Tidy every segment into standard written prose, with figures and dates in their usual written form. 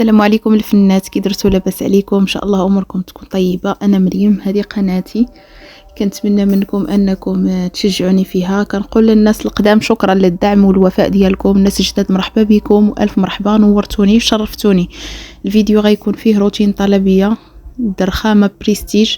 السلام عليكم الفنات، كي درتوا؟ لاباس عليكم؟ ان شاء الله اموركم تكون طيبه. انا مريم، هذه قناتي. كنتمنى منكم انكم تشجعوني فيها. كنقول للناس القدام شكرا للدعم والوفاء ديالكم. الناس الجداد مرحبا بكم والف مرحبا، نورتوني وشرفتوني. الفيديو غيكون فيه روتين طلبيه درخامه بريستيج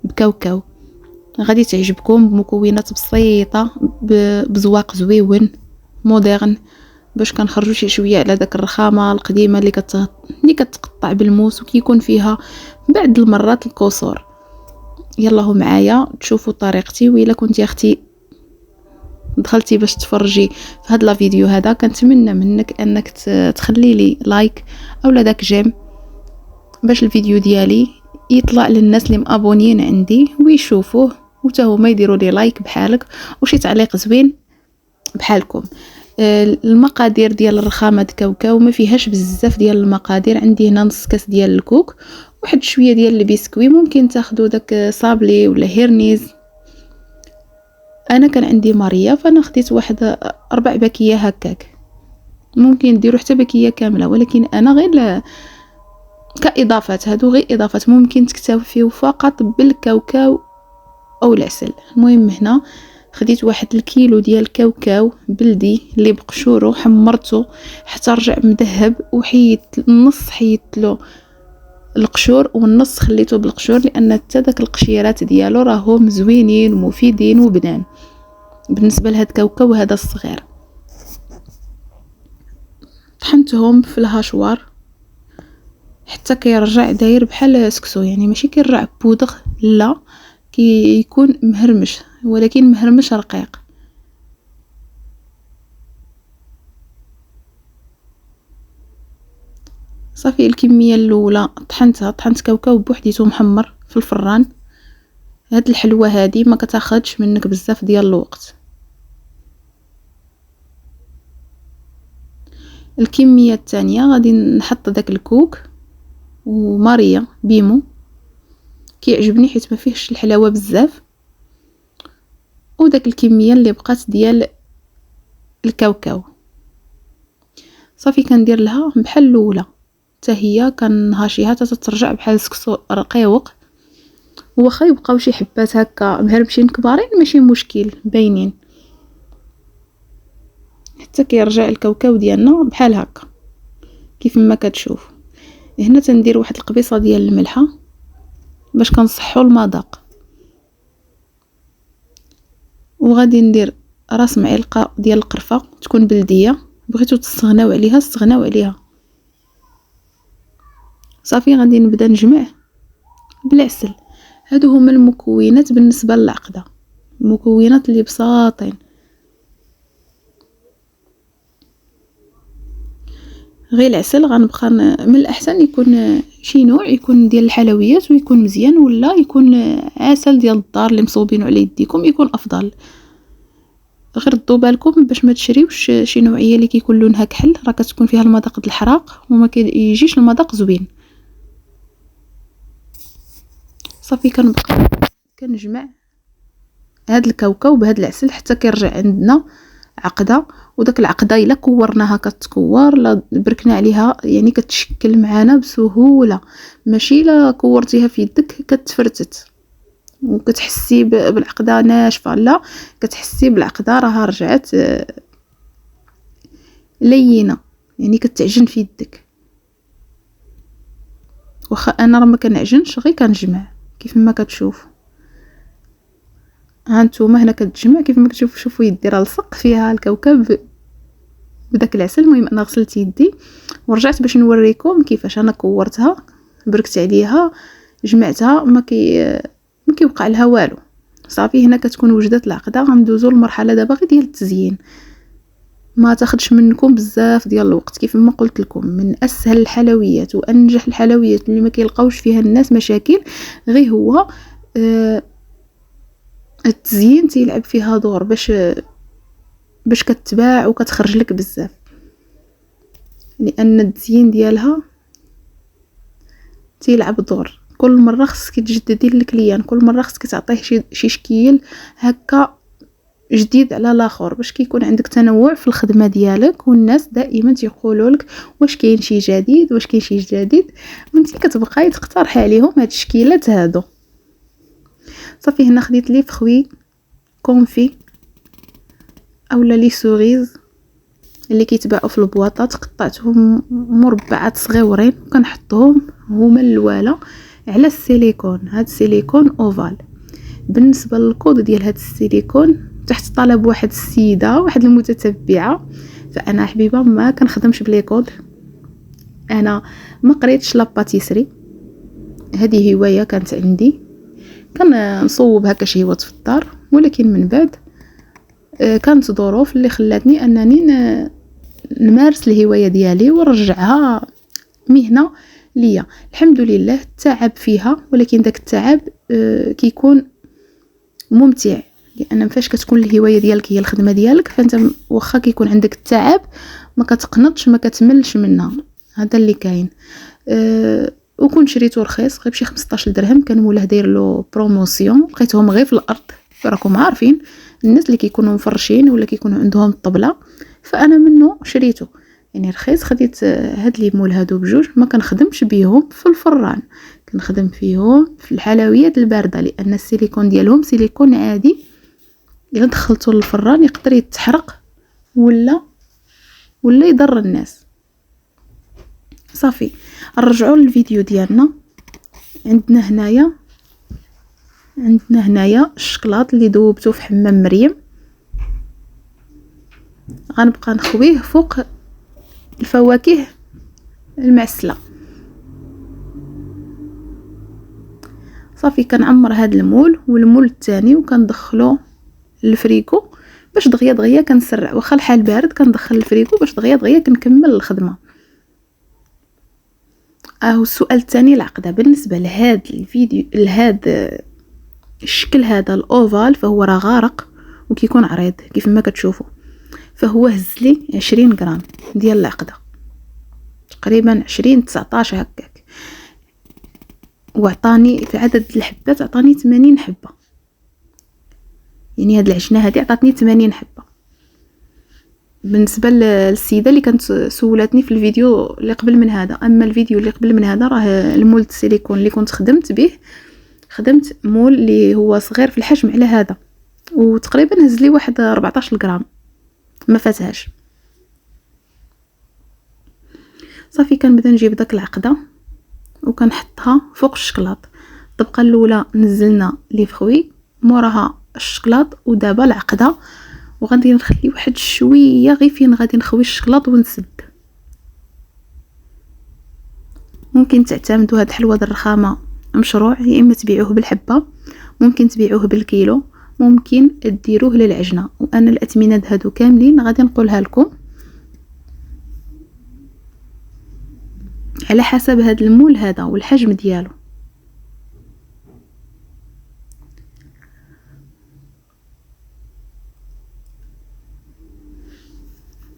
بكاوكاو، غادي تعجبكم بمكونات بسيطه بزواق زويون مودرن، باش كنخرجوا شي شويه على داك الرخامه القديمه اللي كتقطع بالموس وكيكون فيها بعد المرات الكسور. يلا معايا تشوفوا طريقتي. وإلا كنتي اختي دخلتي باش تفرجي في هذا الفيديو هذا، كنتمنى منك انك تخلي لي لايك اولا داك جيم باش الفيديو ديالي يطلع للناس اللي مابونيين عندي ويشوفوه، وتا هما يديروا لي لايك بحالك وشي تعليق زوين بحالكم. المقادير ديال الرخامه كاوكاو ما فيهاش بزاف ديال المقادير. عندي هنا نص كاس ديال الكوك، واحد شويه ديال البسكوي، ممكن تاخذوا داك صابلي ولا هيرنيز. انا كان عندي ماريا فانا خديت واحد 4 باكيه هكاك، ممكن ديروا حتى باكيه كامله، ولكن انا غير كاضافات، هادو غير اضافات، ممكن تكتفيو فقط بالكاوكاو او العسل. المهم هنا خديت واحد الكيلو ديال الكاوكاو بلدي اللي بقشورو، حمرته حتى رجع مذهب، وحيت النص حيت له القشور والنص خليته بالقشور، لان حتى داك القشيرات ديالو راهم زوينين ومفيدين وبنان بالنسبه لهاد الكاوكاو هذا الصغير. طحنتهم في الهاشوار حتى كيرجع داير بحال سكسو، يعني ماشي كيرجع بودغ، لا كي يكون مهرمش، ولكن مهرمش رقيق. صافي الكميه الاولى طحنت كاوكاو بوحديته محمر في الفران. هاد الحلوه هادي ما كتاخذش منك بزاف ديال الوقت. الكميه الثانيه غادي نحط داك الكوك وماريا بيمو، كيعجبني حيت ما فيهش الحلاوه بزاف، وداك الكميه اللي بقات ديال الكاوكاو. صافي كندير لها بحال الاولى حتى هي كنهاشيها حتى ترجع بحال سكسو رقيق، واخا يبقاو شي حبات هكا مهرمشين كبارين ماشي مشكل باينين، حتى كيرجع الكاوكاو ديالنا بحال هكا كيف ما كتشوف. هنا تندير واحد القبيصه ديال الملحه باش كنصحوا المذاق، وغادي ندير راس معلقه ديال القرفه تكون بلديه، بغيتو تستغناو عليها استغناو عليها. صافي غادي نبدا نجمع بالعسل. هادو هما المكونات بالنسبه للعقده، المكونات اللي بساطين. غير العسل غنبقى من الاحسن يكون شي نوع يكون ديال الحلويات ويكون مزيان، ولا يكون عسل ديال الدار اللي مصوبينه على يديكم يكون افضل. غير ردوا بالكم باش ما تشريوش شي نوعيه اللي كيكون لونها كحل، راه كتكون فيها المذاق د الحراق وما كيجيش المذاق زوين. صافي كنبقى كنجمع هاد الكاوكاو بهاد العسل حتى كيرجع عندنا عقده. وداك العقده الا كورناها كتكور، لا بركنا عليها يعني كتشكل معانا بسهوله، ماشي لا كورتيها في يدك كتفرتت وكتحسي بالعقده ناشفه، لا كتحسي بالعقده راها رجعت لينه، يعني كتعجن في يدك. واخا انا راه ما كنعجنش، غير كنجمع كيف ما كتشوف. هانتوما هنا كتجمع كيف ما كتشوفوا، شوفوا يدي راه لصق فيها الكاوكاو بداك العسل. المهم انا غسلت يدي ورجعت باش نوريكم كيفاش انا كورتها، بركت عليها، جمعتها، ما كيوقع لها والو. صافي هنا كتكون وجدت العقده. غندوزو للمرحله دابا غير ديال التزيين، ما تاخدش منكم بزاف ديال الوقت. كيف ما قلت لكم من اسهل الحلويات وانجح الحلويات اللي ما كيلقاوش فيها الناس مشاكل، غير هو التزيين تيلعب فيها دور باش كتباع وكتخرج لك بزاف، لان التزيين ديالها تيلعب دور. كل مره خصك تجددي للكليان، كل مره خصك تعطيه شي شكيل هكا جديد على الاخر، باش كيكون عندك تنوع في الخدمه ديالك، والناس دائما تيقولوا لك واش كاين شي جديد، واش كاين شي جديد، وانت كتبقاي تقترحي عليهم هاد الشكيلات هادو. صافي هنا خديت لي فخوي كونفي اولا لي سوريز اللي كيتباعوا في البواطات، قطعتهم مربعات صغيورين وكنحطهم هما الواله على السيليكون. هاد السيليكون اوفال. بالنسبه للكود ديال هاد السيليكون تحت طلب واحد السيده، واحد المتتبعه، فانا حبيبه ما كنخدمش بلي كود، انا ما قريتش لاباتيسري، هذه هوايه كانت عندي، كنصوب هكا شهيوات في الدار، ولكن من بعد كانت ظروف اللي خلاتني انني نمارس الهوايه ديالي ونرجعها مهنه ليا. الحمد لله التعب فيها، ولكن داك التعب كيكون ممتع، لان فاش كتكون الهوايه ديالك هي الخدمه ديالك، فانت واخا كيكون عندك التعب ما كتقنطش ما كتملش منها. هذا اللي كاين. وكنت شريته رخيص غير بشي 15 درهم، كان مولاه داير له بروموسيون، لقيتهم غير في الارض. راكم عارفين الناس اللي كيكونوا مفرشين ولا كيكونوا عندهم الطبله، فانا منه شريته يعني رخيص. خديت هاد لي مول هادو بجوج، ما كنخدمش بيهم في الفران، كنخدم فيهم في الحلويات البارده، لان السيليكون ديالهم سيليكون عادي، الا دخلته للفران يقدر يتحرق ولا يضر الناس. صافي نرجعوا للفيديو ديالنا. عندنا هنايا الشكلاط اللي ذوبته في حمام مريم، غنبقى نخويه فوق الفواكه المعسله. صافي كنعمر هاد المول والمول الثاني وكندخلو للفريكو باش دغيا كنسرع، واخا الحال بارد كندخل الفريكو باش دغيا كنكمل الخدمه. السؤال الثاني العقده بالنسبه لهاد الفيديو، لهاد الشكل هذا الاوفال، فهو راه غارق وكيكون عريض كيف ما كتشوفوا، فهو هز لي 20 غرام ديال العقده، تقريبا 19 هكاك، وعطاني في عدد الحبات عطاني 80 حبه، يعني هاد العجنه هذه عطاتني 80 حبه. بالنسبه للسيده اللي كانت سولاتني في الفيديو اللي قبل من هذا، اما الفيديو اللي قبل من هذا راه المول السيليكون اللي كنت خدمت به، خدمت مول اللي هو صغير في الحجم على هذا، وتقريبا هز لي واحد 14 غرام ما فاتهاش. صافي كنبدا نجيب داك العقده وكنحطها فوق الشكلاط. الطبقه الاولى نزلنا لي فخوي، موراها الشكلاط، ودابا العقده، وغادي نخلي واحد شويه غير فين غادي نخوي الشكلاط ونسد. ممكن تعتمدوا هاد حلوه الرخامه مشروع، يا اما تبيعوه بالحبه، ممكن تبيعوه بالكيلو، ممكن ديروه للعجنه، وانا الاثمنه هادو كاملين غادي نقولها لكم على حسب هاد المول هذا والحجم ديالو.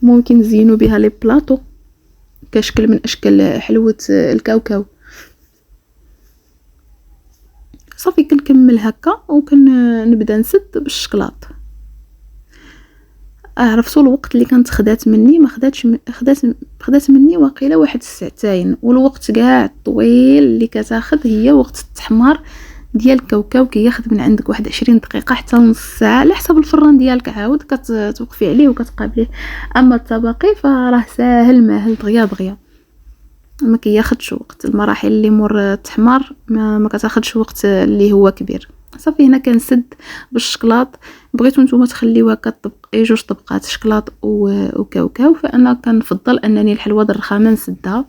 ممكن تزينوا بها لي بلاطو كشكل من اشكال حلوه الكاوكاو. صافي كنكمل هكا وكنبدا نسد بالشكلاط. عرفتوا الوقت اللي كانت خدات مني؟ ما خدات مني واقيلا واحد الساعتين، والوقت كاع طويل اللي كتاخذ هي وقت التحمار ديال الكاوكاو، كياخذ من عندك واحد 20 دقيقه حتى نص ساعه على حسب الفران ديالك، عاود كتوقفي عليه وكتقابليه. اما الطبقي فراه ساهل ماهل دغيا ما كياخذش وقت. المراحل اللي مور التحمار ما كتاخذش وقت اللي هو كبير. صافي هنا كنسد بالشكلاط. بغيتو نتوما تخليوها كطبقي جوج طبقات شكلاط وكاوكاو، فانا كنفضل انني الحلوه الرخامه نسدها.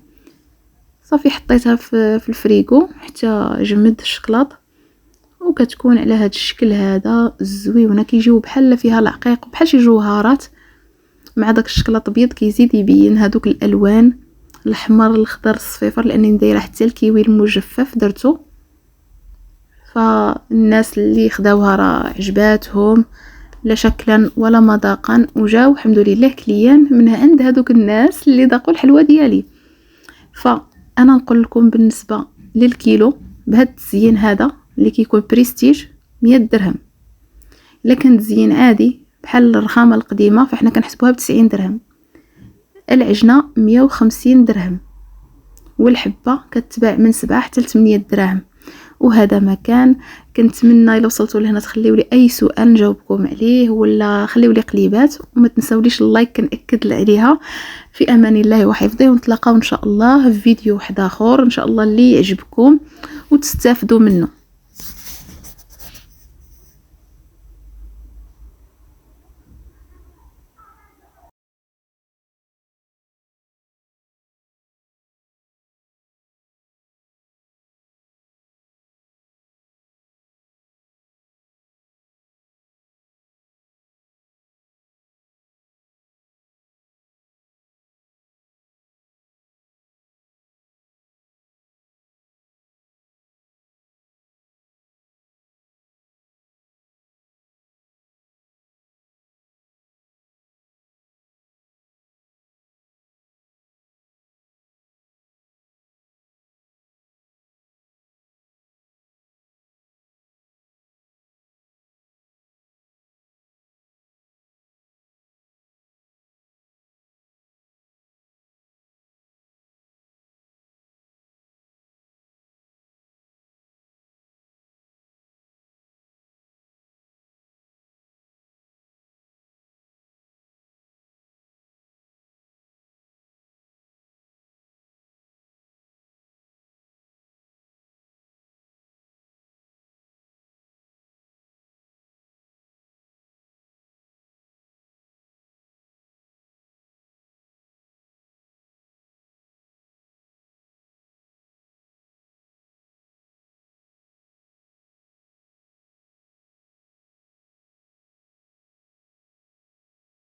صافي حطيتها في الفريغو حتى جمد الشكلاط، وكتكون على هذا الشكل هذا زويونه، كيجيو بحال فيها العقيق بحال شي جوهرات مع داك الشكلاط ابيض، كيزيد يبين هذوك الالوان الاحمر الاخضر الصفيفر، لانني دايره حتى الكيوي المجفف درتو. فالناس اللي خداوها راه عجباتهم لا شكلا ولا مذاقا، وجاو الحمد لله كليان من عند هذوك الناس اللي ذاقوا الحلوه ديالي. فانا نقول لكم بالنسبه للكيلو بهذا التزيين هذا اللي كيكون بريستيج 100 درهم. الا كان تزيين عادي بحال الرخامه القديمه فاحنا كنحسبوها ب90 درهم. العجنه 150 درهم، والحبه كتباع من 7 حتى ل 8 دراهم. وهذا ما كان. كنتمنى الا وصلتوا لهنا تخليوا لي اي سؤال نجاوبكم عليه، ولا خليوا لي قليبات، وما تنساوليش اللايك كنأكد عليها. في امان الله وحفظه، ونتلاقاو ان شاء الله في فيديو واحد اخر ان شاء الله اللي يعجبكم وتستافدوا منه.